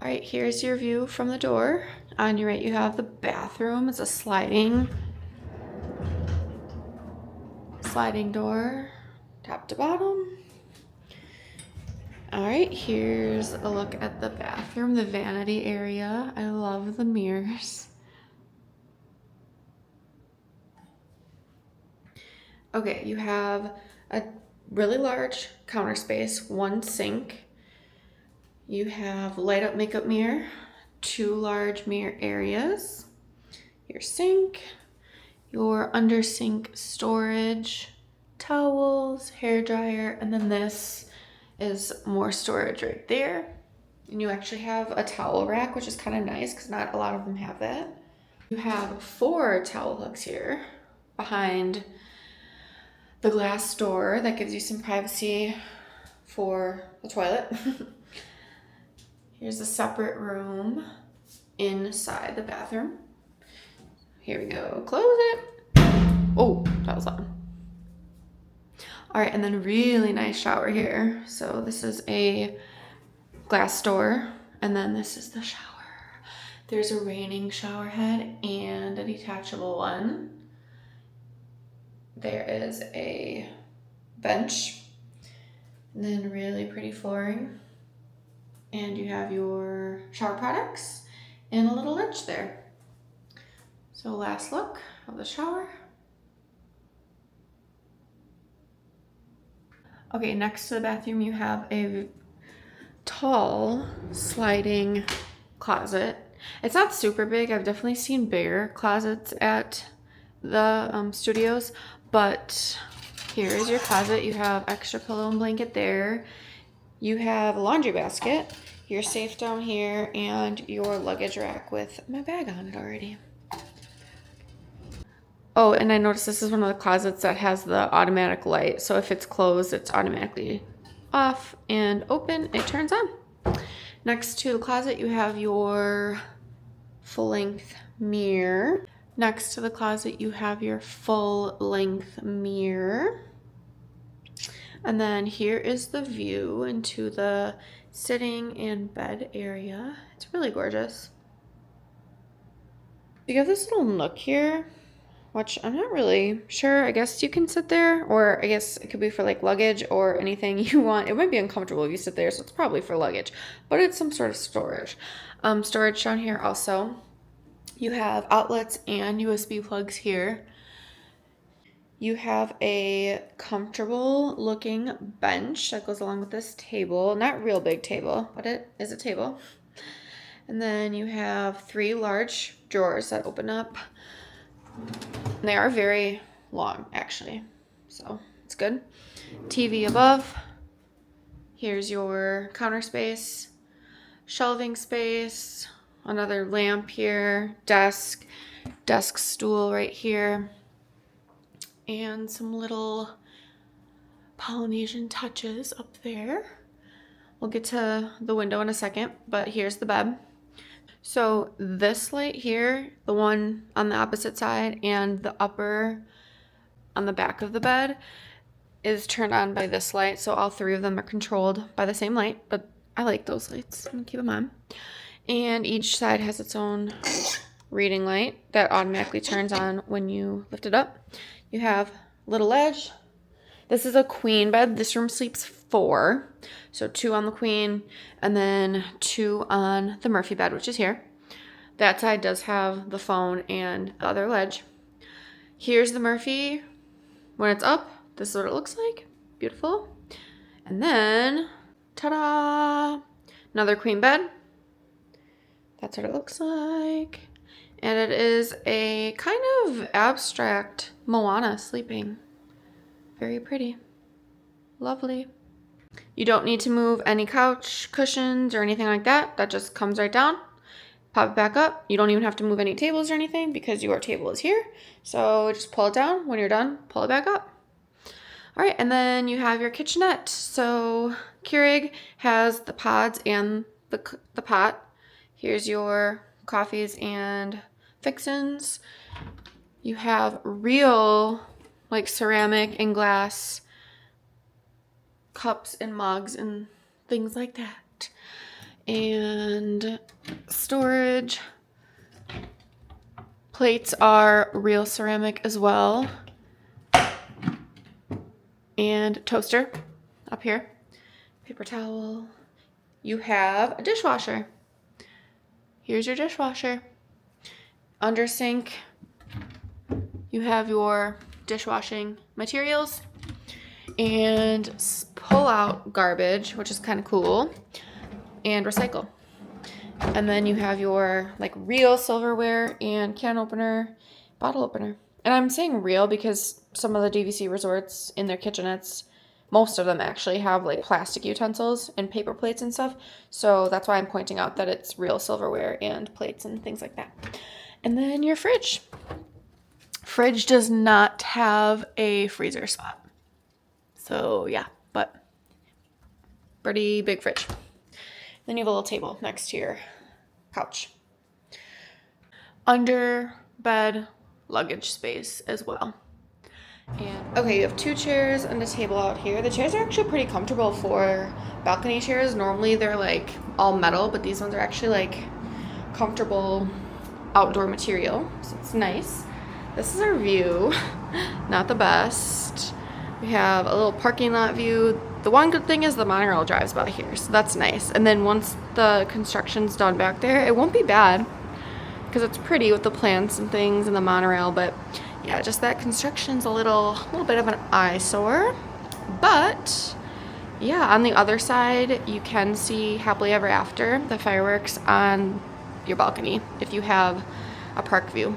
right, here's your view from the door. On your right, you have the bathroom. It's a sliding door, top to bottom. All right, here's a look at the bathroom, the vanity area. I love the mirrors. Okay, you have a really large counter space, one sink. You have light up makeup mirror, two large mirror areas, your sink, your under sink storage, towels, hair dryer, and then this is more storage right there. And you actually have a towel rack, which is kind of nice because not a lot of them have that. You have 4 towel hooks here behind the glass door that gives you some privacy for the toilet. Here's a separate room inside the bathroom. Here we go, close it. Oh, that was loud. All right, and then really nice shower here. So this is a glass door, and then this is the shower. There's a raining shower head and a detachable one. There is a bench, and then really pretty flooring. And you have your shower products and a little ledge there. So last look of the shower. Okay, next to the bathroom you have a tall sliding closet. It's not super big. I've definitely seen bigger closets at the studios, but here is your closet. You have extra pillow and blanket there. You have a laundry basket, your safe down here, and your luggage rack with my bag on it already. Oh, and I noticed this is one of the closets that has the automatic light. So if it's closed, it's automatically off, and open, it turns on. Next to the closet, you have your full-length mirror. Next to the closet, you have your full-length mirror. And then here is the view into the sitting and bed area. It's really gorgeous. You have this little nook here, which I'm not really sure. I guess you can sit there, or I guess it could be for like luggage or anything you want. It might be uncomfortable if you sit there, so it's probably for luggage, but it's some sort of storage. Storage down here also. You have outlets and USB plugs here. You have a comfortable looking bench that goes along with this table. Not real big table, but it is a table. And then you have 3 large drawers that open up. They are very long, actually, so it's good. TV above. Here's your counter space, shelving space, another lamp here, desk stool right here, and some little Polynesian touches up there. We'll get to the window in a second, but here's the bed. So this light here, the one on the opposite side and the upper on the back of the bed, is turned on by this light. So all 3 of them are controlled by the same light, but I like those lights. I'm gonna keep them on. And each side has its own reading light that automatically turns on when you lift it up. You have a little ledge. This is a queen bed. This room sleeps 4. So 2 on the queen and then 2 on the Murphy bed, which is here. That side does have the phone and the other ledge. Here's the Murphy. When it's up, this is what it looks like. Beautiful. And then, ta-da! Another queen bed. That's what it looks like. And it is a kind of abstract Moana sleeping. Very pretty. Lovely. You don't need to move any couch cushions or anything like that. That just comes right down. Pop it back up. You don't even have to move any tables or anything because your table is here. So just pull it down. When you're done, pull it back up. All right, and then you have your kitchenette. So Keurig has the pods and the pot. Here's your coffees and fixins. You have real like ceramic and glass cups and mugs and things like that. And storage. Plates are real ceramic as well. And toaster up here. Paper towel. You have a dishwasher. Here's your dishwasher. Under sink, you have your dishwashing materials and pull out garbage, which is kind of cool, and recycle. And then you have your like real silverware and can opener, bottle opener. And I'm saying real because some of the DVC resorts in their kitchenettes, most of them actually have like plastic utensils and paper plates and stuff. So that's why I'm pointing out that it's real silverware and plates and things like that. And then your fridge. Fridge does not have a freezer spot. So yeah, but pretty big fridge. Then you have a little table next to your couch. Under bed luggage space as well. And okay, you have 2 chairs and a table out here. The chairs are actually pretty comfortable for balcony chairs. Normally they're like all metal, but these ones are actually like comfortable outdoor material. So it's nice. This is our view. Not the best. We have a little parking lot view. The one good thing is the monorail drives by here, so that's nice. And then once the construction's done back there, it won't be bad because it's pretty with the plants and things and the monorail, but yeah, just that construction's a little bit of an eyesore. But yeah, on the other side, you can see happily ever after, the fireworks on your balcony if you have a park view.